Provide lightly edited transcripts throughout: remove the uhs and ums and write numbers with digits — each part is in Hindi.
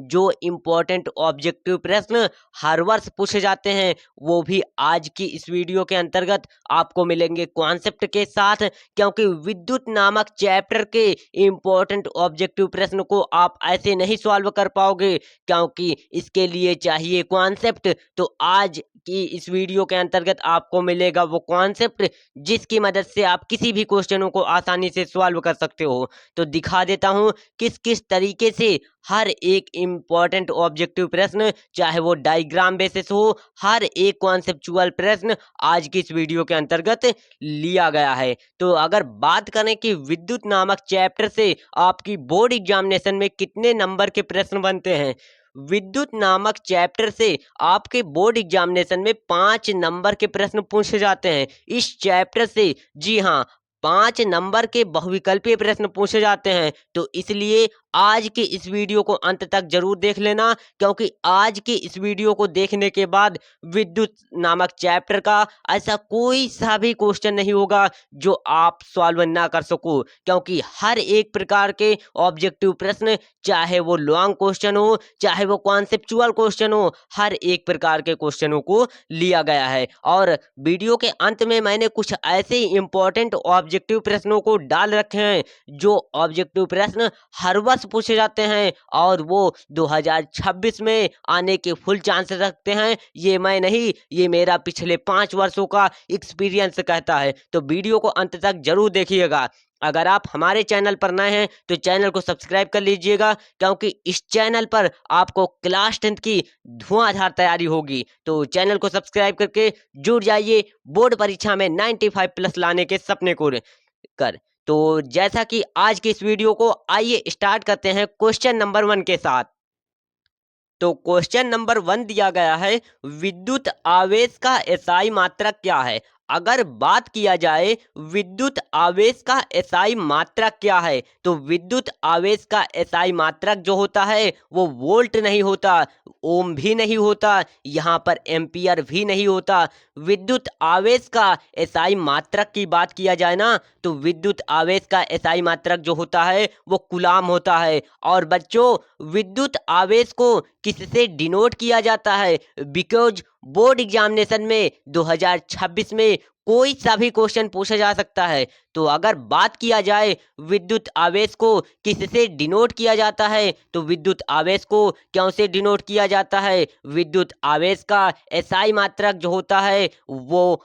जो इम्पोर्टेंट ऑब्जेक्टिव प्रश्न हर वर्ष पूछे जाते हैं वो भी आज की इस वीडियो के अंतर्गत आपको मिलेंगे कॉन्सेप्ट के साथ, क्योंकि विद्युत नामक चैप्टर के इम्पोर्टेंट ऑब्जेक्टिव प्रश्न को आप ऐसे नहीं सॉल्व कर पाओगे, क्योंकि इसके लिए चाहिए कॉन्सेप्ट। तो आज की इस वीडियो के अंतर्गत आपको मिलेगा वो कॉन्सेप्ट जिसकी मदद से आप किसी भी क्वेश्चनों को आसानी से सॉल्व कर सकते हो। तो दिखा देता हूँ किस किस तरीके से हर एक इम्पॉर्टेंट ऑब्जेक्टिव प्रश्न, चाहे वो डायग्राम बेसिस हो, हर एक कॉन्सेप्चुअल प्रश्न आज की इस वीडियो के अंतर्गत लिया गया है। तो अगर बात करें कि विद्युत नामक चैप्टर से आपकी बोर्ड एग्जामिनेशन में कितने नंबर के प्रश्न बनते हैं, विद्युत नामक चैप्टर से आपके बोर्ड एग्जामिनेशन में 5 नंबर के प्रश्न पूछे जाते हैं। इस चैप्टर से, जी हाँ, 5 नंबर के बहुविकल्पीय प्रश्न पूछे जाते हैं। तो इसलिए आज के इस वीडियो को अंत तक जरूर देख लेना, क्योंकि आज के इस वीडियो को देखने के बाद विद्युत नामक चैप्टर का ऐसा कोई सा भी क्वेश्चन नहीं होगा जो आप सॉल्व ना कर सको, क्योंकि हर एक प्रकार के ऑब्जेक्टिव प्रश्न, चाहे वो लॉन्ग क्वेश्चन हो, चाहे वो कॉन्सेप्चुअल क्वेश्चन हो, हर एक प्रकार के क्वेश्चनों को लिया गया है। और वीडियो के अंत में मैंने कुछ ऐसे इंपॉर्टेंट ऑब्जेक्टिव प्रश्नों को डाल रखे हैं जो ऑब्जेक्टिव प्रश्न हर वर्ष पूछे जाते हैं और वो 2026 में आने के फुल चांस रखते हैं। ये मैं नहीं, ये मेरा पिछले 5 वर्षों का एक्सपीरियंस कहता है। तो वीडियो को अंत तक जरूर देखिएगा। अगर आप हमारे चैनल पर नए हैं तो चैनल को सब्सक्राइब कर लीजिएगा, क्योंकि इस चैनल पर आपको क्लास 10 की धुआंधार तैयारी होगी। तो चैनल को सब्सक्राइब करके जुड़ जाइए बोर्ड परीक्षा में 95+ लाने के सपने को कर। तो जैसा कि आज की इस वीडियो को, आइए स्टार्ट करते हैं क्वेश्चन नंबर 1 के साथ। तो क्वेश्चन नंबर 1 दिया गया है, विद्युत आवेश का एसआई मात्रक क्या है। अगर बात किया जाए विद्युत आवेश का एसआई मात्रक क्या है, तो विद्युत आवेश का एसआई मात्रक जो होता है वो वोल्ट नहीं होता, ओम भी नहीं होता, यहाँ पर एम्पियर भी नहीं होता। विद्युत आवेश का एसआई मात्रक की बात किया जाए ना, तो विद्युत आवेश का एसआई मात्रक जो होता है वो कूलाम होता है। और बच्चों, विद्युत आवेश को किससे डिनोट किया जाता है, बिकॉज बोर्ड एग्जामिनेशन में 2026 में कोई सा भी क्वेश्चन पूछा जा सकता है। तो अगर बात किया जाए विद्युत आवेश को किससे डिनोट किया जाता है, तो विद्युत आवेश को क्यों से डिनोट किया जाता है, विद्युत आवेश का एसआई मात्रक जो होता है वो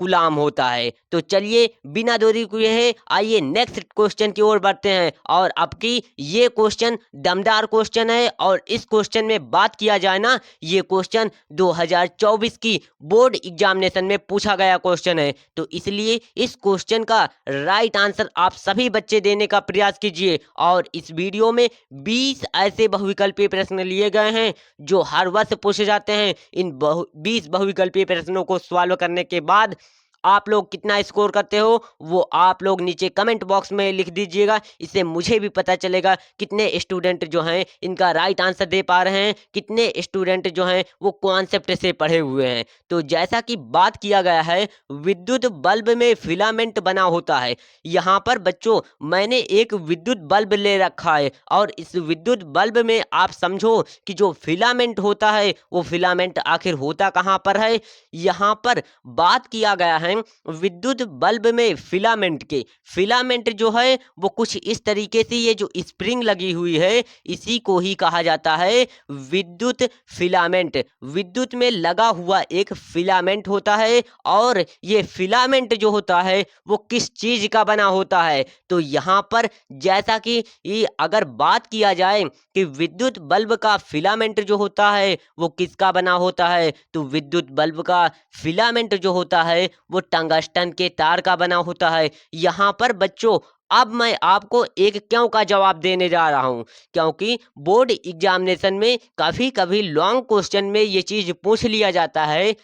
गुलाम होता है। तो चलिए बिना देरी किए आइए नेक्स्ट क्वेश्चन की ओर बढ़ते हैं। और आपकी ये क्वेश्चन दमदार क्वेश्चन है, और इस क्वेश्चन में बात किया जाए ना, ये क्वेश्चन 2024 की बोर्ड एग्जामिनेशन में पूछा गया क्वेश्चन है। तो इसलिए इस क्वेश्चन का राइट आंसर आप सभी बच्चे देने का प्रयास कीजिए। और इस वीडियो में 20 ऐसे बहुविकल्पीय प्रश्न लिए गए हैं जो हर वर्ष पूछे जाते हैं। इन 20 बहुविकल्पीय प्रश्नों को सॉल्व करने के बाद आप लोग कितना स्कोर करते हो वो आप लोग नीचे कमेंट बॉक्स में लिख दीजिएगा। इससे मुझे भी पता चलेगा कितने स्टूडेंट जो हैं इनका राइट आंसर दे पा रहे हैं, कितने स्टूडेंट जो हैं वो कॉन्सेप्ट से पढ़े हुए हैं। तो जैसा कि बात किया गया है, विद्युत बल्ब में फिलामेंट बना होता है। यहाँ पर बच्चों मैंने एक विद्युत बल्ब ले रखा है, और इस विद्युत बल्ब में आप समझो कि जो फिलामेंट होता है वो फिलामेंट आखिर होता कहाँ पर है। यहाँ पर बात किया गया है विद्युत बल्ब में फिलामेंट के। फिलामेंट जो है वो कुछ इस तरीके से, ये जो स्प्रिंग लगी हुई है इसी को ही कहा जाता है विद्युत फिलामेंट। विद्युत में लगा हुआ एक फिलामेंट होता है, और ये फिलामेंट जो होता है वो किस चीज का बना होता है। तो यहाँ पर जैसा कि ये अगर बात किया जाए कि विद्युत बल्ब का फिलामेंट जो होता है वो किसका बना होता है, तो विद्युत बल्ब का फिलामेंट जो होता है वो टंगस्टन के तार का बना होता है। यहाँ पर बच्चों अब मैं आपको एक क्यों का जवाब देने जा रहा हूँ, क्योंकि बोर्ड एग्जामिनेशन में कभी कभी लॉन्ग क्वेश्चन में ये चीज पूछ लिया जाता है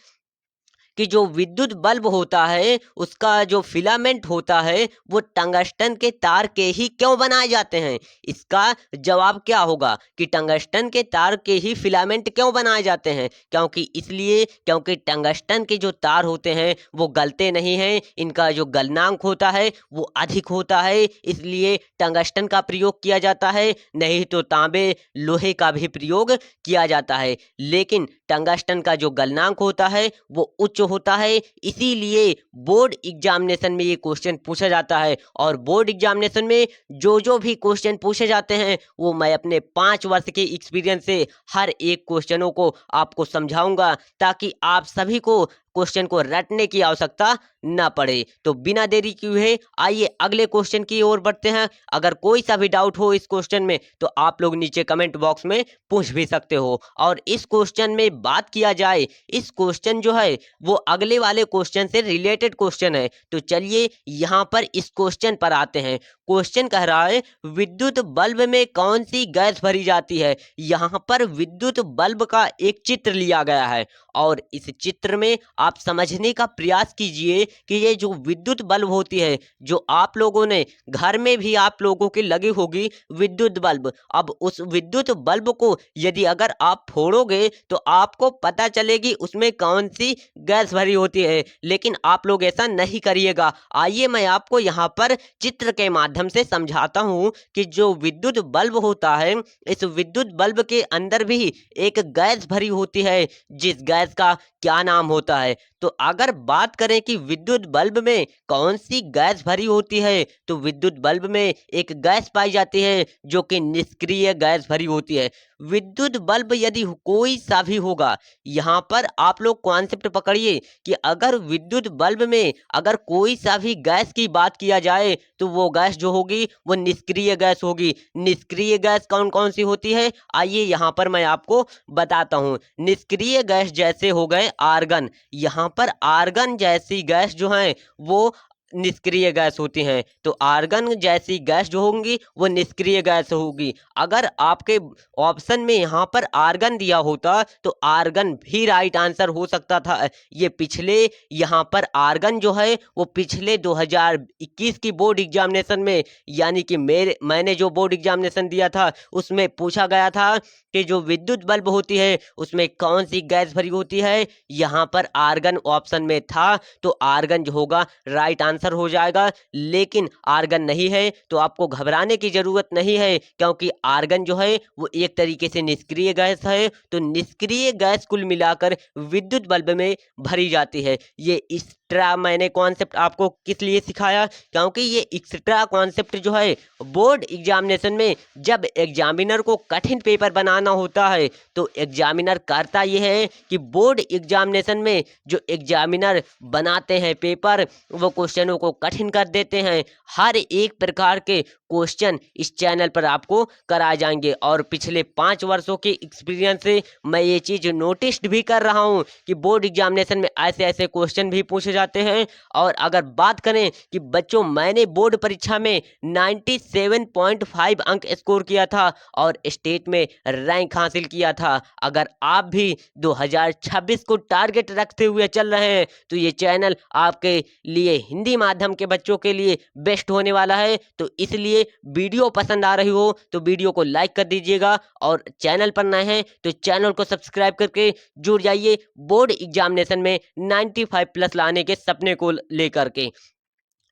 कि जो विद्युत बल्ब होता है उसका जो फिलामेंट होता है वो टंगस्टन के तार के ही क्यों बनाए जाते हैं? इसका जवाब क्या होगा कि टंगस्टन के तार के ही फिलामेंट क्यों बनाए जाते हैं? क्योंकि टंगस्टन के जो तार होते हैं वो गलते नहीं हैं, इनका जो गलनांक होता है वो अधिक होता है, इसलिए टंगस्टन का प्रयोग किया जाता है। नहीं तो तांबे लोहे का भी प्रयोग किया जाता है, लेकिन टंगस्टन का जो गलनांक होता है वो उच्च होता है, इसीलिए बोर्ड एग्जामिनेशन में ये क्वेश्चन पूछा जाता है। और बोर्ड एग्जामिनेशन में जो भी क्वेश्चन पूछे जाते हैं वो मैं अपने 5 वर्ष के एक्सपीरियंस से हर एक क्वेश्चनों को आपको समझाऊंगा, ताकि आप सभी को क्वेश्चन को रटने की आवश्यकता न पड़े। तो बिना देरी किए हुए आइए अगले क्वेश्चन की ओर बढ़ते हैं। अगर कोई सा भी डाउट हो इस क्वेश्चन में तो आप लोग नीचे कमेंट बॉक्स में पूछ भी सकते हो। और इस क्वेश्चन में बात किया जाए, इस क्वेश्चन जो है वो अगले वाले क्वेश्चन से रिलेटेड क्वेश्चन है। तो चलिए यहाँ पर इस क्वेश्चन पर आते हैं। क्वेश्चन कह रहा है विद्युत बल्ब में कौन सी गैस भरी जाती है? यहाँ पर विद्युत बल्ब का एक चित्र लिया गया है और इस चित्र में आप समझने का प्रयास कीजिए कि ये जो विद्युत बल्ब होती है, जो आप लोगों ने घर में भी आप लोगों की लगी होगी विद्युत बल्ब। अब उस विद्युत बल्ब को यदि अगर आप फोड़ोगे तो आपको पता चलेगी उसमें कौन सी गैस भरी होती है, लेकिन आप लोग ऐसा नहीं करिएगा। आइए मैं आपको यहाँ पर चित्र के माध्यम से समझाता हूँ कि जो विद्युत बल्ब होता है, इस विद्युत बल्ब के अंदर भी एक गैस भरी होती है, जिस गैस का क्या नाम होता है? तो अगर बात करें कि विद्युत बल्ब में कौन सी गैस भरी होती है, तो विद्युत बल्ब में एक गैस पाई जाती है जो कि निष्क्रिय गैस भरी होती है। विद्युत बल्ब यदि कोई सा भी होगा, यहाँ पर आप लोग कॉन्सेप्ट पकड़िए कि अगर विद्युत बल्ब में अगर कोई सा भी गैस की बात किया जाए तो वो गैस जो होगी वो निष्क्रिय गैस होगी। निष्क्रिय गैस कौन कौन सी होती है, आइए यहाँ पर मैं आपको बताता हूँ। निष्क्रिय गैस जैसे हो गए आर्गन, यहाँ पर आर्गन जैसी गैस जो है वो निष्क्रिय गैस होती हैं। तो आर्गन जैसी गैस जो होंगी वो निष्क्रिय गैस होगी। अगर आपके ऑप्शन में यहाँ पर आर्गन दिया होता तो आर्गन भी राइट आंसर हो सकता था। ये पिछले यहाँ पर आर्गन जो है वो पिछले 2021 की बोर्ड एग्जामिनेशन में, यानी कि मैंने जो बोर्ड एग्जामिनेशन दिया था उसमें पूछा गया था कि जो विद्युत बल्ब होती है उसमें कौन सी गैस भरी होती है। यहाँ पर आर्गन ऑप्शन में था, तो आर्गन जो होगा राइट आंसर हो जाएगा। लेकिन आर्गन नहीं है तो आपको घबराने की जरूरत नहीं है, क्योंकि आर्गन जो है वो एक तरीके से निष्क्रिय गैस है। तो निष्क्रिय गैस कुल मिलाकर विद्युत बल्ब में भरी जाती है। ये एक्स्ट्रा मैंने कॉन्सेप्ट आपको किस लिए सिखाया, क्योंकि ये एक्स्ट्रा कॉन्सेप्ट जो है बोर्ड एग्जामिनेशन में जब एग्जामिनर को कठिन पेपर बनाना होता है तो एग्जामिनर करता ये है कि बोर्ड एग्जामिनेशन में जो एग्जामिनर बनाते हैं पेपर, वो क्वेश्चनों को कठिन कर देते हैं। हर एक प्रकार के क्वेश्चन इस चैनल पर आपको कराए जाएंगे और पिछले 5 वर्षों के एक्सपीरियंस से मैं ये चीज़ नोटिस भी कर रहा हूँ कि बोर्ड एग्जामिनेशन में ऐसे ऐसे क्वेश्चन भी पूछे जाते हैं। और अगर बात करें कि बच्चों मैंने बोर्ड परीक्षा में 97.5 अंक स्कोर किया था और स्टेट में रैंक हासिल किया था। अगर आप भी 2026 को टारगेट रखते हुए चल रहे हैं तो ये चैनल आपके लिए हिंदी माध्यम के बच्चों के लिए बेस्ट होने वाला है। तो इसलिए वीडियो पसंद आ रही हो तो वीडियो को लाइक कर दीजिएगा, और चैनल पर नए हैं तो चैनल को सब्सक्राइब करके जुड़ जाइए बोर्ड एग्जामिनेशन में 95 प्लस लाने के सपने को लेकर के।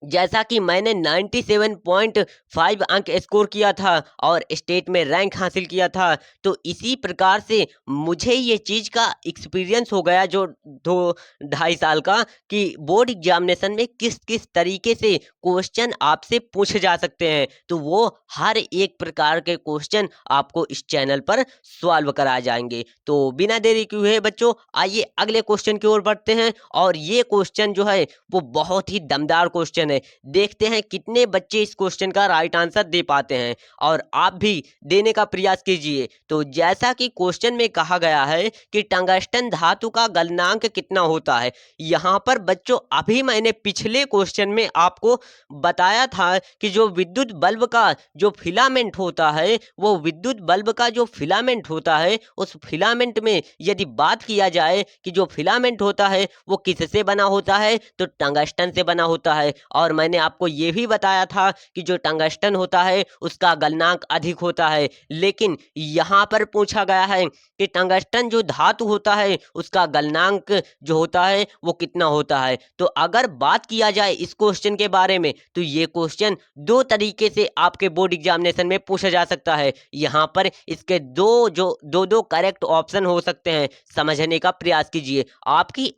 जैसा कि मैंने 97.5 अंक स्कोर किया था और स्टेट में रैंक हासिल किया था, तो इसी प्रकार से मुझे ये चीज़ का एक्सपीरियंस हो गया जो 2-2.5 साल का, कि बोर्ड एग्जामिनेशन में किस किस तरीके से क्वेश्चन आपसे पूछे जा सकते हैं। तो वो हर एक प्रकार के क्वेश्चन आपको इस चैनल पर सॉल्व कराए जाएंगे। तो बिना देरी किए हुए बच्चों आइए अगले क्वेश्चन की ओर बढ़ते हैं। और ये क्वेश्चन जो है वो बहुत ही दमदार क्वेश्चन क्वेश्चन है। देखते हैं कितने बच्चे इस क्वेश्चन का राइट आंसर दे पाते हैं और आप भी देने का प्रयास कीजिए। तो जैसा कि क्वेश्चन में कहा गया है कि टंगस्टन धातु का गलनांक कितना होता है। यहाँ पर बच्चों अभी मैंने पिछले क्वेश्चन में आपको बताया था कि जो विद्युत बल्ब का जो फिलामेंट होता है, वो विद्युत बल्ब का जो फिलामेंट होता है, उस फिलामेंट में यदि बात किया जाए कि जो फिलामेंट होता है वो किससे बना होता है, तो टंगस्टन से बना होता है। और मैंने आपको ये भी बताया था कि जो टंगस्टन होता है उसका गलनांक अधिक होता है। लेकिन यहाँ पर पूछा गया है कि टंगस्टन जो धातु होता है उसका गलनांक जो होता है वो कितना होता है। तो अगर बात किया जाए इस क्वेश्चन के बारे में, तो ये क्वेश्चन दो तरीके से आपके बोर्ड एग्जामिनेशन में पूछा जा सकता है। यहाँ पर इसके दो करेक्ट ऑप्शन हो सकते हैं, समझने का प्रयास कीजिए। आपकी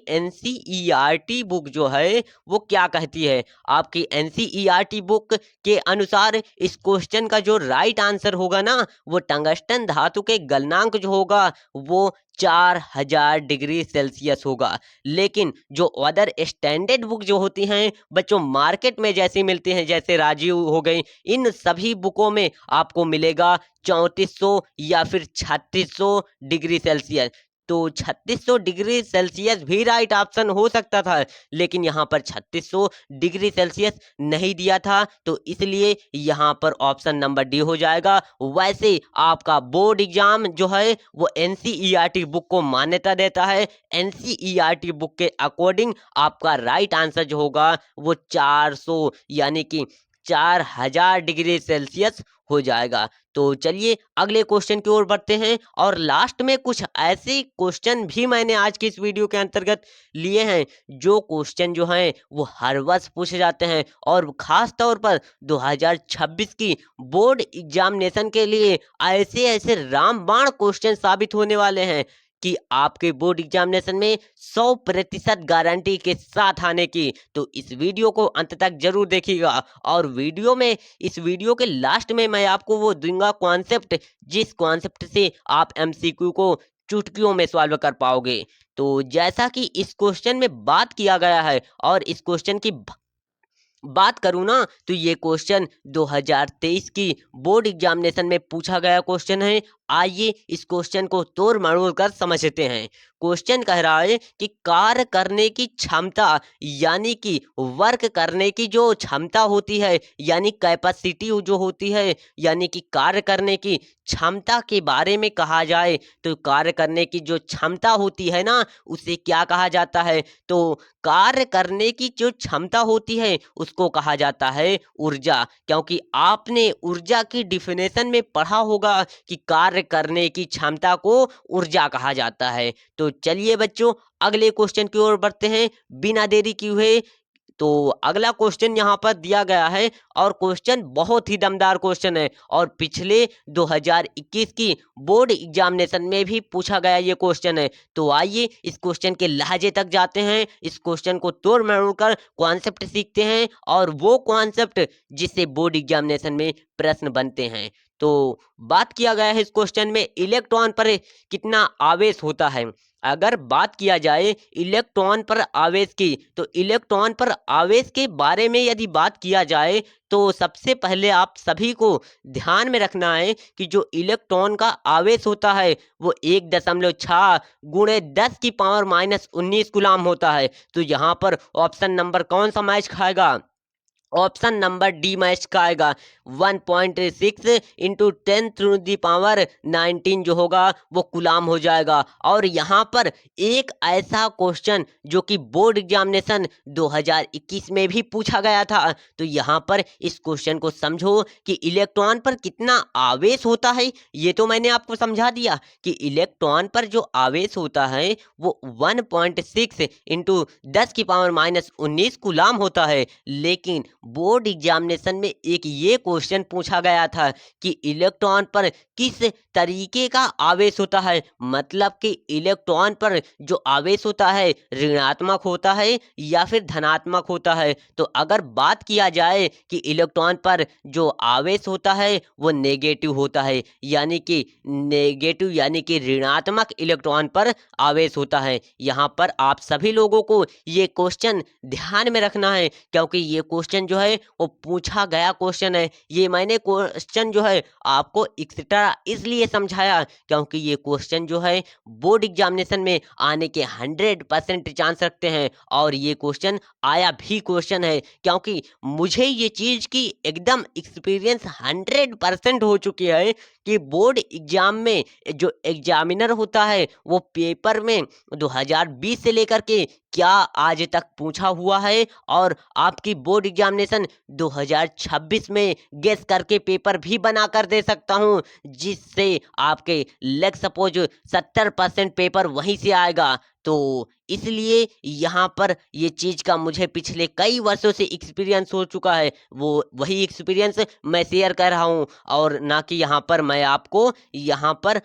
एनसीईआरटी बुक जो है वो क्या कहती है। आपकी एनसीईआरटी बुक के अनुसार इस क्वेश्चन का जो राइट आंसर होगा ना, वो टंगस्टन धातु के गलनांक जो होगा वो 4000 डिग्री सेल्सियस होगा। लेकिन जो अदर स्टैंडर्ड बुक जो होती हैं बच्चों मार्केट में जैसी मिलती हैं, जैसे राजीव हो गई, इन सभी बुकों में आपको मिलेगा 3400 या फिर 3600 डिग्री सेल्सियस। तो 3600 डिग्री सेल्सियस भी राइट ऑप्शन हो सकता था, लेकिन यहाँ पर 3600 डिग्री सेल्सियस नहीं दिया था, तो इसलिए यहाँ पर ऑप्शन नंबर डी हो जाएगा। वैसे आपका बोर्ड एग्जाम जो है वो एनसीईआरटी बुक को मान्यता देता है। एनसीईआरटी बुक के अकॉर्डिंग आपका राइट आंसर जो होगा वो 400 यानी कि 4000 डिग्री सेल्सियस हो जाएगा। तो चलिए अगले क्वेश्चन की ओर बढ़ते हैं और लास्ट में कुछ ऐसे क्वेश्चन भी मैंने आज की इस वीडियो के अंतर्गत लिए हैं जो क्वेश्चन जो हैं वो हर वर्ष पूछे जाते हैं और खास तौर पर 2026 की बोर्ड एग्जामिनेशन के लिए ऐसे ऐसे रामबाण क्वेश्चन साबित होने वाले हैं कि आपके बोर्ड एग्जामिनेशन में 100% गारंटी के साथ आने की। तो इस वीडियो को अंत तक जरूर देखिएगा और इस वीडियो के लास्ट में मैं आपको वो दूंगा कॉन्सेप्ट, जिस कॉन्सेप्ट से आप एमसीक्यू को चुटकियों में सॉल्व कर पाओगे। तो जैसा कि इस क्वेश्चन में बात किया गया है और इस क्वेश्चन की बात करूं ना, तो ये क्वेश्चन 2023 की बोर्ड एग्जामिनेशन में पूछा गया क्वेश्चन है। आइए इस क्वेश्चन को तोड़ मरोड़ कर समझते हैं। क्वेश्चन कह रहा है कि कार्य करने की क्षमता यानी कि वर्क करने की जो क्षमता होती है यानी कैपेसिटी जो होती है, यानी कि कार्य करने की क्षमता के बारे में कहा जाए तो कार्य करने की जो क्षमता होती है ना, उसे क्या कहा जाता है। तो कार्य करने की जो क्षमता होती है उसको कहा जाता है ऊर्जा, क्योंकि आपने ऊर्जा की डिफिनेशन में पढ़ा होगा कि कार्य करने की क्षमता को ऊर्जा कहा जाता है। तो चलिए बच्चों अगले क्वेश्चन की ओर बढ़ते हैं बिना देरी किए हुए। तो अगला क्वेश्चन यहाँ पर दिया गया है और क्वेश्चन बहुत ही दमदार क्वेश्चन है और पिछले 2021 की बोर्ड एग्जामिनेशन में भी पूछा गया ये क्वेश्चन है। तो आइए इस क्वेश्चन के लहजे तक जाते हैं, इस क्वेश्चन को तोड़ मरोड़ कर कॉन्सेप्ट सीखते हैं और वो कॉन्सेप्ट जिससे बोर्ड एग्जामिनेशन में प्रश्न बनते हैं। तो बात किया गया है इस क्वेश्चन में इलेक्ट्रॉन पर कितना आवेश होता है। अगर बात किया जाए इलेक्ट्रॉन पर आवेश की, तो इलेक्ट्रॉन पर आवेश के बारे में यदि बात किया जाए तो सबसे पहले आप सभी को ध्यान में रखना है कि जो इलेक्ट्रॉन का आवेश होता है वो 1.6 गुणे 10 की पावर -19 कूलम होता है। तो यहाँ पर ऑप्शन नंबर कौन सा मैच खाएगा, ऑप्शन नंबर डी मैच का आएगा। 1.6 इंटू 10⁻19 जो होगा वो कूलम हो जाएगा। और यहाँ पर एक ऐसा क्वेश्चन जो कि बोर्ड एग्जामिनेशन 2021 में भी पूछा गया था, तो यहाँ पर इस क्वेश्चन को समझो कि इलेक्ट्रॉन पर कितना आवेश होता है। ये तो मैंने आपको समझा दिया कि इलेक्ट्रॉन पर जो आवेश होता है वो 1.6 इंटू 10 की पावर -19 कूलम होता है, लेकिन बोर्ड एग्जामिनेशन में एक ये क्वेश्चन पूछा गया था कि इलेक्ट्रॉन पर किस तरीके का आवेश होता है, मतलब कि इलेक्ट्रॉन पर जो आवेश होता है ऋणात्मक होता है या फिर धनात्मक होता है। तो अगर बात किया जाए कि इलेक्ट्रॉन पर जो आवेश होता है वो नेगेटिव होता है, यानी कि नेगेटिव यानी कि ऋणात्मक इलेक्ट्रॉन पर आवेश होता है। यहाँ पर आप सभी लोगों को ये क्वेश्चन ध्यान में रखना है, क्योंकि ये क्वेश्चन जो है वो पूछा गया क्वेश्चन है। ये मैंने क्वेश्चन जो है आपको एक्स्ट्रा इसलिए समझाया क्योंकि ये क्वेश्चन जो है बोर्ड एग्जामिनेशन में आने के 100% चांस रखते हैं, और ये क्वेश्चन आया भी क्वेश्चन है, क्योंकि मुझे ये चीज़ की एकदम एक्सपीरियंस 100% हो चुकी है कि बोर्ड एग्जाम में जो एग्जामिनर होता है वो पेपर में 2020 से लेकर के क्या आज तक पूछा हुआ है, और आपकी बोर्ड एग्जामिनेशन 2026 में गेस करके पेपर भी बना कर दे सकता हूं, जिससे आपके लेग सपोज 70% पेपर वहीं से आएगा। तो इसलिए यहाँ पर ये चीज़ का मुझे पिछले कई वर्षों से एक्सपीरियंस हो चुका है, वो वही एक्सपीरियंस मैं शेयर कर रहा हूँ, और ना कि यहाँ पर मैं आपको यहाँ पर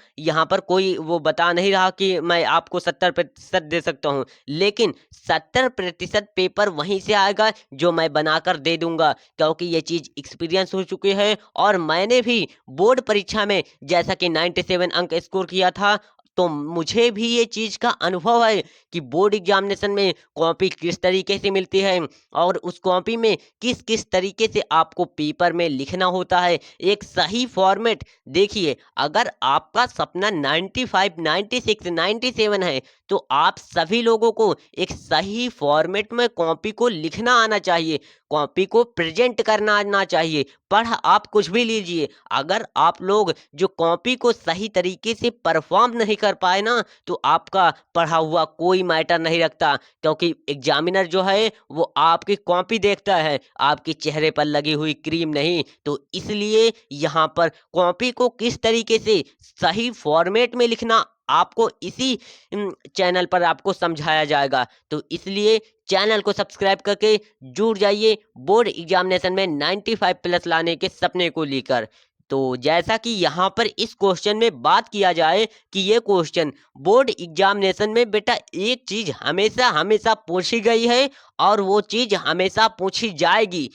कोई वो बता नहीं रहा कि मैं आपको 70% दे सकता हूँ, लेकिन 70% पेपर वहीं से आएगा जो मैं बनाकर दे दूंगा, क्योंकि ये चीज़ एक्सपीरियंस हो चुकी है। और मैंने भी बोर्ड परीक्षा में जैसा कि 97 अंक स्कोर किया था, तो मुझे भी ये चीज़ का अनुभव है कि बोर्ड एग्जामिनेशन में कॉपी किस तरीके से मिलती है, और उस कॉपी में किस किस तरीके से आपको पेपर में लिखना होता है एक सही फॉर्मेट। देखिए, अगर आपका सपना 95, 96, 97 है, तो आप सभी लोगों को एक सही फॉर्मेट में कॉपी को लिखना आना चाहिए, कॉपी को प्रेजेंट करना आना चाहिए। पढ़ आप कुछ भी लीजिए, अगर आप लोग जो कॉपी को सही तरीके से परफॉर्म नहीं कर पाए ना, तो आपका पढ़ा हुआ कोई मैटर नहीं रखता, क्योंकि एग्जामिनर जो है वो आपकी कॉपी देखता है, आपके चेहरे पर लगी हुई क्रीम नहीं। तो इसलिए यहाँ पर कॉपी को किस तरीके से सही फॉर्मेट में लिखना आपको इसी चैनल पर आपको समझाया जाएगा। तो इसलिए चैनल को सब्सक्राइब करके जुड़ जाइए बोर्ड एग्जामिनेशन में 95 प्लस लाने के सपने को लेकर। तो जैसा कि यहाँ पर इस क्वेश्चन में बात किया जाए कि ये क्वेश्चन बोर्ड एग्जामिनेशन में बेटा एक चीज हमेशा हमेशा पूछी गई है, और वो चीज हमेशा पूछी जाएगी,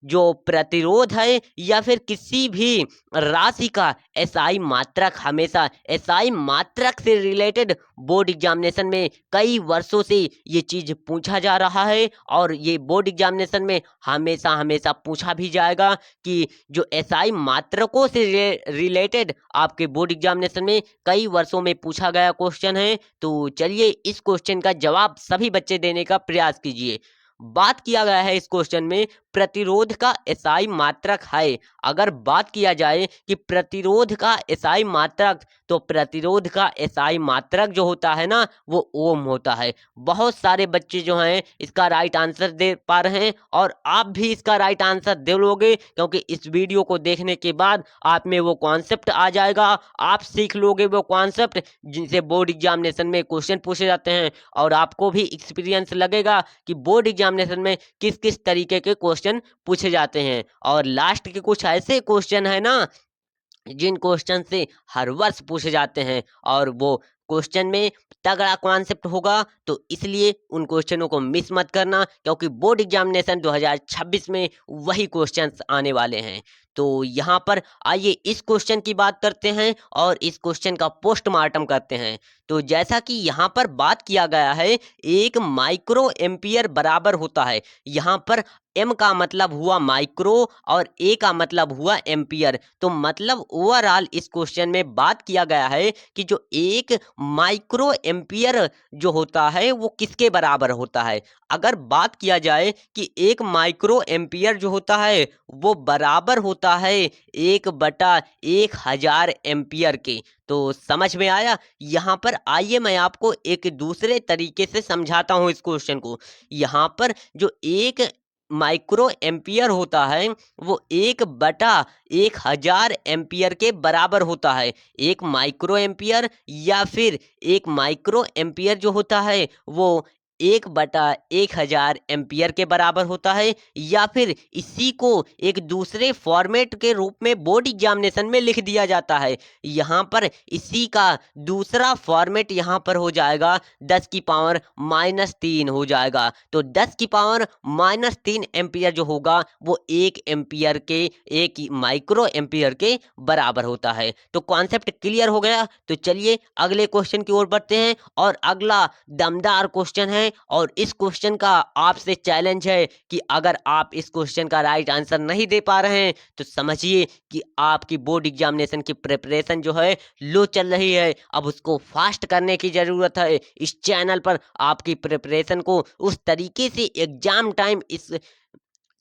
जो प्रतिरोध है या फिर किसी भी राशि का एसआई मात्रक, हमेशा एसआई मात्रक से रिलेटेड बोर्ड एग्जामिनेशन में कई वर्षों से ये चीज पूछा जा रहा है, और ये बोर्ड एग्जामिनेशन में हमेशा हमेशा पूछा भी जाएगा कि जो एसआई मात्रकों से रिलेटेड आपके बोर्ड एग्जामिनेशन में कई वर्षों में पूछा गया क्वेश्चन है। तो चलिए इस क्वेश्चन का जवाब सभी बच्चे देने का प्रयास कीजिए। बात किया गया है इस क्वेश्चन में प्रतिरोध का एसआई मात्रक है। अगर बात किया जाए कि प्रतिरोध का एसआई मात्रक, तो प्रतिरोध का एसआई मात्रक जो होता है ना वो ओम होता है। बहुत सारे बच्चे जो हैं इसका राइट आंसर दे पा रहे हैं, और आप भी इसका राइट आंसर दे लोगे, क्योंकि इस वीडियो को देखने के बाद आप में वो कॉन्सेप्ट आ जाएगा, आप सीख लोगे वो कॉन्सेप्ट जिनसे बोर्ड एग्जामिनेशन में क्वेश्चन पूछे जाते हैं, और आपको भी एक्सपीरियंस लगेगा कि बोर्ड एग्जामिनेशन में किस किस तरीके के क्वेश्चन पूछे जाते हैं। और लास्ट के कुछ ऐसे क्वेश्चन है ना जिन क्वेश्चन से हर वर्ष पूछे जाते हैं, और वो क्वेश्चन में तगड़ा कॉन्सेप्ट होगा, तो इसलिए उन क्वेश्चनों को मिस मत करना, क्योंकि बोर्ड एग्जामिनेशन 2026 में वही क्वेश्चंस आने वाले हैं। तो यहाँ पर आइए इस क्वेश्चन की बात करते हैं और इस क्वेश्चन का पोस्टमार्टम करते हैं। तो जैसा कि यहाँ पर बात किया गया है, एक माइक्रो एम्पियर बराबर होता है, यहाँ पर एम का मतलब हुआ माइक्रो और ए का मतलब हुआ एम्पियर। तो मतलब ओवरऑल इस क्वेश्चन में बात किया गया है कि जो एक माइक्रो एम्पियर जो होता है वो किसके बराबर होता है। अगर बात किया जाए कि एक माइक्रो एम्पियर जो होता है वो बराबर होता है 1/1000 एम्पियर के। तो समझ में आया। यहाँ पर आइए मैं आपको एक दूसरे तरीके से समझाता हूँ इस क्वेश्चन को। यहाँ पर जो एक माइक्रो एम्पियर होता है वो 1/1000 एम्पियर के बराबर होता है। एक माइक्रो एम्पियर या फिर एक माइक्रो एम्पियर जो होता है वो 1/1000 एम्पियर के बराबर होता है, या फिर इसी को एक दूसरे फॉर्मेट के रूप में बोर्ड एग्जामिनेशन में लिख दिया जाता है। यहाँ पर इसी का दूसरा फॉर्मेट यहाँ पर हो जाएगा 10 की पावर -3 हो जाएगा। तो 10 की पावर -3 एम्पियर जो होगा वो 1 एम्पियर के 1 माइक्रो एम्पियर के बराबर होता है। तो कॉन्सेप्ट क्लियर हो गया। तो चलिए अगले क्वेश्चन की ओर बढ़ते हैं, और अगला दमदार क्वेश्चन है, और इस क्वेश्चन का आपसे चैलेंज है कि अगर आप इस क्वेश्चन का राइट आंसर नहीं दे पा रहे हैं तो समझिए कि आपकी बोर्ड एग्जामिनेशन की प्रिपरेशन जो है लो चल रही है। अब उसको फास्ट करने की ज़रूरत है। इस चैनल पर आपकी प्रिपरेशन को उस तरीके से एग्जाम टाइम इस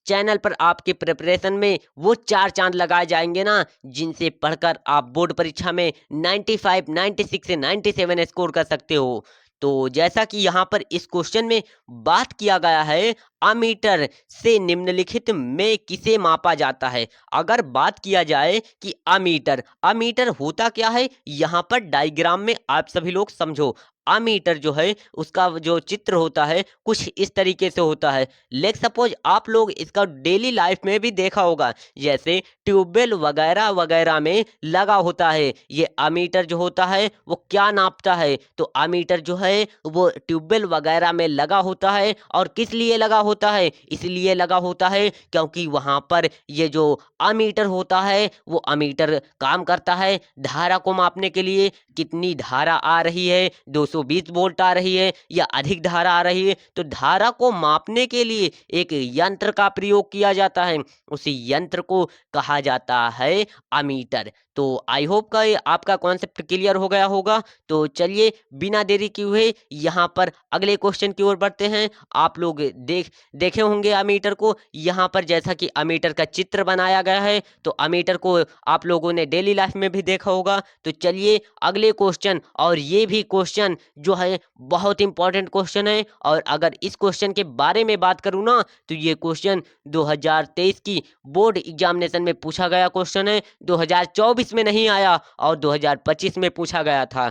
चैनल पर आपके प्रिपरेशन में वो 4 चांद लगाए जाएंगे ना, जिनसे पढ़कर आप बोर्ड परीक्षा में 95, 96 से 97 स्कोर कर सकते हो। तो जैसा कि यहाँ पर इस क्वेश्चन में बात किया गया है, अमीटर से निम्नलिखित में किसे मापा जाता है। अगर बात किया जाए कि अमीटर अमीटर होता क्या है, यहाँ पर डायग्राम में आप सभी लोग समझो। अमीटर जो है उसका जो चित्र होता है कुछ इस तरीके से होता है। लेट सपोज आप लोग इसका डेली लाइफ में भी देखा होगा, जैसे ट्यूबवेल वगैरह वगैरह में लगा होता है। ये अमीटर जो होता है वो क्या नापता है, तो अमीटर जो है वो ट्यूबवेल वगैरह में लगा होता है। और किस लिए लगा होता है, इसलिए लगा होता है क्योंकि वहां पर ये जो अमीटर होता है वो अमीटर काम करता है धारा को मापने के लिए। कितनी धारा आ रही है, 220 वोल्ट आ रही है या अधिक धारा आ रही है, तो धारा को मापने के लिए एक यंत्र का प्रयोग किया जाता है। उसी यंत्र को कहा जाता है अमीटर। तो आई होप का ये आपका कॉन्सेप्ट क्लियर हो गया होगा। तो चलिए बिना देरी किए हुए यहाँ पर अगले क्वेश्चन की ओर बढ़ते हैं। आप लोग देखे होंगे अमीटर को। यहाँ पर जैसा कि अमीटर का चित्र बनाया गया है, तो अमीटर को आप लोगों ने डेली लाइफ में भी देखा होगा। तो चलिए अगले क्वेश्चन, और ये भी क्वेश्चन जो है बहुत इंपॉर्टेंट क्वेश्चन है। और अगर इस क्वेश्चन के बारे में बात करूँ ना, तो ये क्वेश्चन 2023 की बोर्ड एग्जामिनेशन में पूछा गया क्वेश्चन है। 2024 में नहीं आया और 2025 में पूछा गया था।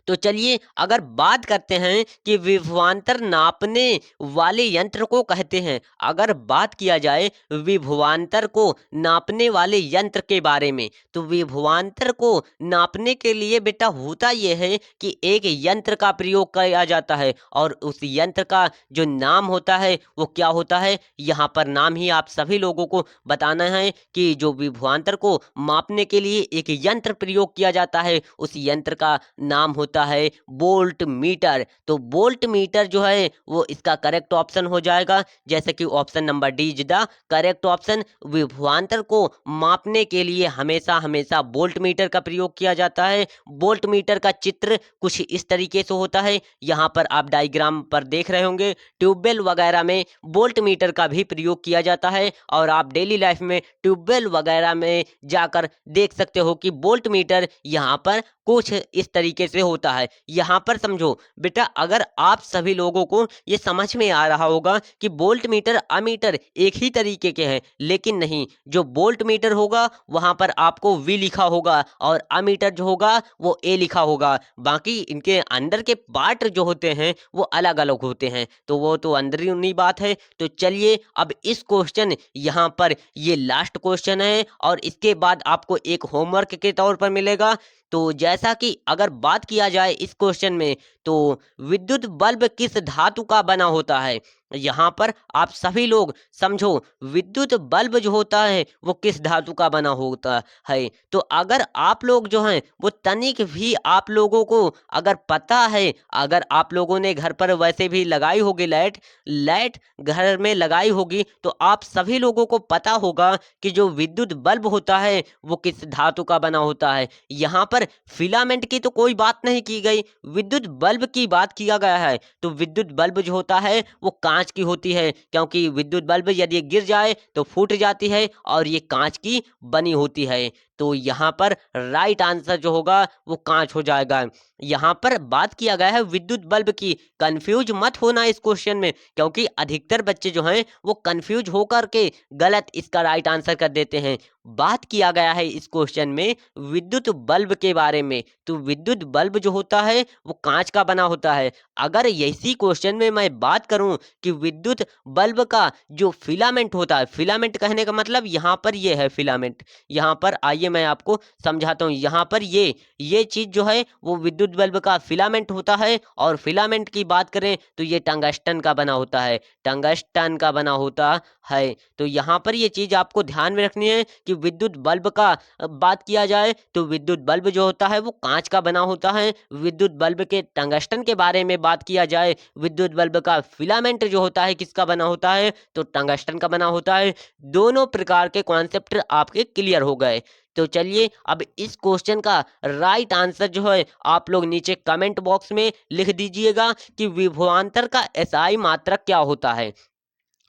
तो चलिए अगर बात करते हैं कि विभवांतर नापने वाले यंत्र को कहते हैं। अगर बात किया जाए विभवांतर को नापने वाले यंत्र के बारे में, तो विभवांतर को नापने के लिए बेटा होता यह है कि एक यंत्र का प्रयोग किया जाता है, और उस यंत्र का जो नाम होता है वो क्या होता है। यहाँ पर नाम ही आप सभी लोगों को बताना है कि जो विभवांतर को मापने के लिए एक यंत्र प्रयोग किया जाता है, उस यंत्र का नाम होता है वोल्ट मीटर। तो वोल्ट मीटर जो है वो इसका करेक्ट ऑप्शन हो जाएगा, जैसे कि option number D is the correct option. विभवांतर को मापने के लिए हमेशा हमेशा वोल्ट मीटर का प्रयोग किया जाता है। वोल्ट मीटर का चित्र कुछ इस तरीके से होता है। यहाँ पर आप डायग्राम पर देख रहे होंगे, ट्यूबवेल वगैरह में वोल्ट मीटर का भी प्रयोग किया जाता है। और आप डेली लाइफ में ट्यूबवेल वगैरह में जाकर देख सकते हो कि वोल्ट मीटर यहाँ पर कुछ इस तरीके से होता है। यहाँ पर समझो बेटा, अगर आप सभी लोगों को ये समझ में आ रहा होगा कि वोल्ट मीटर अमीटर एक ही तरीके के हैं, लेकिन नहीं। जो वोल्ट मीटर होगा वहां पर आपको वी लिखा होगा, और अमीटर जो होगा वो ए लिखा होगा। बाकी इनके अंदर के पार्ट जो होते हैं वो अलग अलग होते हैं, तो वो तो अंदरूनी बात है। तो चलिए अब इस क्वेश्चन यहाँ पर ये लास्ट क्वेश्चन है, और इसके बाद आपको एक होमवर्क के तौर पर मिलेगा। तो जैसा कि अगर बात किया जाए इस क्वेश्चन में, तो विद्युत बल्ब किस धातु का बना होता है। यहाँ पर आप सभी लोग समझो, विद्युत बल्ब जो होता है वो किस धातु का बना होता है। तो अगर आप लोग जो हैं वो तनिक भी आप लोगों को अगर पता है, अगर आप लोगों ने घर पर वैसे भी लगाई होगी लाइट घर में लगाई होगी, तो आप सभी लोगों को पता होगा कि जो विद्युत बल्ब होता है वो किस धातु का बना होता है। यहाँ पर फिलामेंट की तो कोई बात नहीं की गई, विद्युत बल्ब की बात किया गया है। तो विद्युत बल्ब जो होता है वो कांच की होती है, क्योंकि विद्युत बल्ब यदि गिर जाए तो फूट जाती है, और ये कांच की बनी होती है। तो यहाँ पर राइट आंसर जो होगा वो कांच हो जाएगा। यहाँ पर बात किया गया है विद्युत बल्ब की। कंफ्यूज मत होना इस क्वेश्चन में, क्योंकि अधिकतर बच्चे जो हैं वो कंफ्यूज होकर के गलत इसका राइट आंसर कर देते हैं। बात किया गया है इस क्वेश्चन में विद्युत बल्ब के बारे में, तो विद्युत बल्ब जो होता है वो कांच का बना होता है। अगर इसी क्वेश्चन में मैं बात करूं कि विद्युत बल्ब का जो फिलामेंट होता है, फिलामेंट कहने का मतलब यहाँ पर ये है फिलामेंट। यहाँ पर आइए मैं आपको समझाता हूँ। यहाँ पर ये चीज जो है वो विद्युत बल्ब का फिलामेंट होता है, और फिलामेंट की बात करें तो ये टंगस्टन का बना होता है, टंगस्टन का बना होता है। तो यहाँ पर ये चीज आपको ध्यान में रखनी है कि विद्युत बल्ब का बात किया जाए तो विद्युत बल्ब जो होता है वो कांच का बना होता है। विद्युत बल्ब के टंगस्टन के बारे में बात किया जाए, विद्युत बल्ब का फिलामेंट जो होता है किसका बना होता है, तो टंगस्टन का बना होता है। दोनों प्रकार के कॉन्सेप्ट आपके क्लियर हो गए। तो चलिए अब इस क्वेश्चन का राइट आंसर जो है आप लोग नीचे कमेंट बॉक्स में लिख दीजिएगा कि विभवांतर का एसआई मात्रक क्या होता है।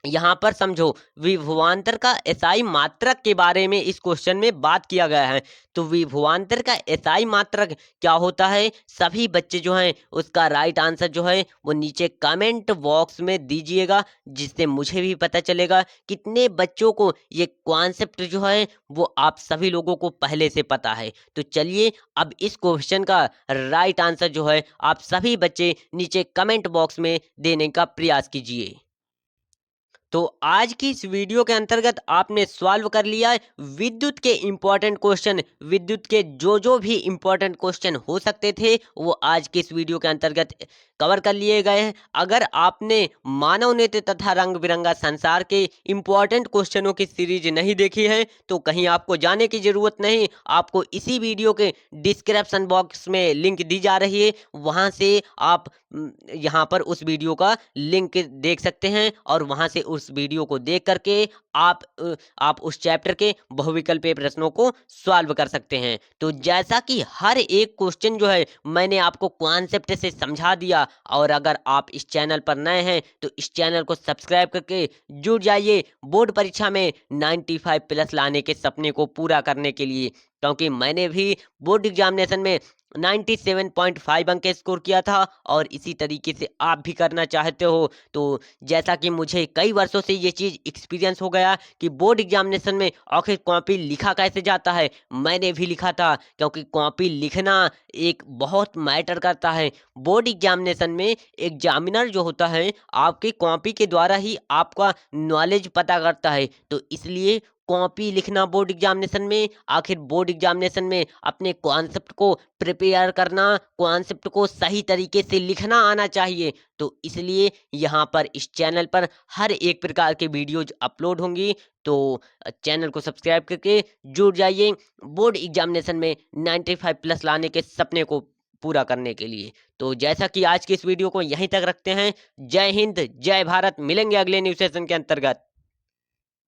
यहाँ पर समझो, विभवांतर का एसआई मात्रक के बारे में इस क्वेश्चन में बात किया गया है। तो विभवांतर का एसआई मात्रक क्या होता है, सभी बच्चे जो हैं उसका राइट आंसर जो है वो नीचे कमेंट बॉक्स में दीजिएगा, जिससे मुझे भी पता चलेगा कितने बच्चों को ये कॉन्सेप्ट जो है वो आप सभी लोगों को पहले से पता है। तो चलिए अब इस क्वेश्चन का राइट आंसर जो है आप सभी बच्चे नीचे कमेंट बॉक्स में देने का प्रयास कीजिए। तो आज की इस वीडियो के अंतर्गत आपने सॉल्व कर लिया है विद्युत के इंपॉर्टेंट क्वेश्चन। विद्युत के जो भी इंपॉर्टेंट क्वेश्चन हो सकते थे वो आज की इस वीडियो के अंतर्गत कवर कर लिए गए हैं। अगर आपने मानव नेत्र तथा रंग बिरंगा संसार के इंपॉर्टेंट क्वेश्चनों की सीरीज नहीं देखी है तो कहीं आपको जाने की जरूरत नहीं, आपको इसी वीडियो के डिस्क्रिप्शन बॉक्स में लिंक दी जा रही है, वहां से आप यहाँ पर उस वीडियो का लिंक देख सकते हैं, और वहां से उस वीडियो को देख करके आप उस चैप्टर के बहुविकल्पीय प्रश्नों को सॉल्व कर सकते हैं। तो जैसा कि हर एक क्वेश्चन जो है मैंने आपको कॉन्सेप्ट से समझा दिया, और अगर आप इस चैनल पर नए हैं तो इस चैनल को सब्सक्राइब करके जुड़ जाइए बोर्ड परीक्षा में 95 प्लस लाने के सपने को पूरा करने के लिए, क्योंकि मैंने भी बोर्ड एग्जामिनेशन में 97.5 अंक स्कोर किया था, और इसी तरीके से आप भी करना चाहते हो। तो जैसा कि मुझे कई वर्षों से ये चीज़ एक्सपीरियंस हो गया कि बोर्ड एग्जामिनेशन में आखिर कॉपी लिखा कैसे जाता है, मैंने भी लिखा था, क्योंकि कॉपी लिखना एक बहुत मैटर करता है। बोर्ड एग्जामिनेशन में एग्जामिनर जो होता है आपकी कॉपी के द्वारा ही आपका नॉलेज पता करता है। तो इसलिए कॉपी लिखना बोर्ड एग्जामिनेशन में, आखिर बोर्ड एग्जामिनेशन में अपने कॉन्सेप्ट को प्रिपेयर करना, कॉन्सेप्ट को सही तरीके से लिखना आना चाहिए। तो इसलिए यहाँ पर इस चैनल पर हर एक प्रकार के वीडियोज अपलोड होंगी। तो चैनल को सब्सक्राइब करके जुड़ जाइए बोर्ड एग्जामिनेशन में 95 प्लस लाने के सपने को पूरा करने के लिए। तो जैसा कि आज की इस वीडियो को यहीं तक रखते हैं। जय हिंद, जय भारत। मिलेंगे अगले न्यूज सेशन के अंतर्गत।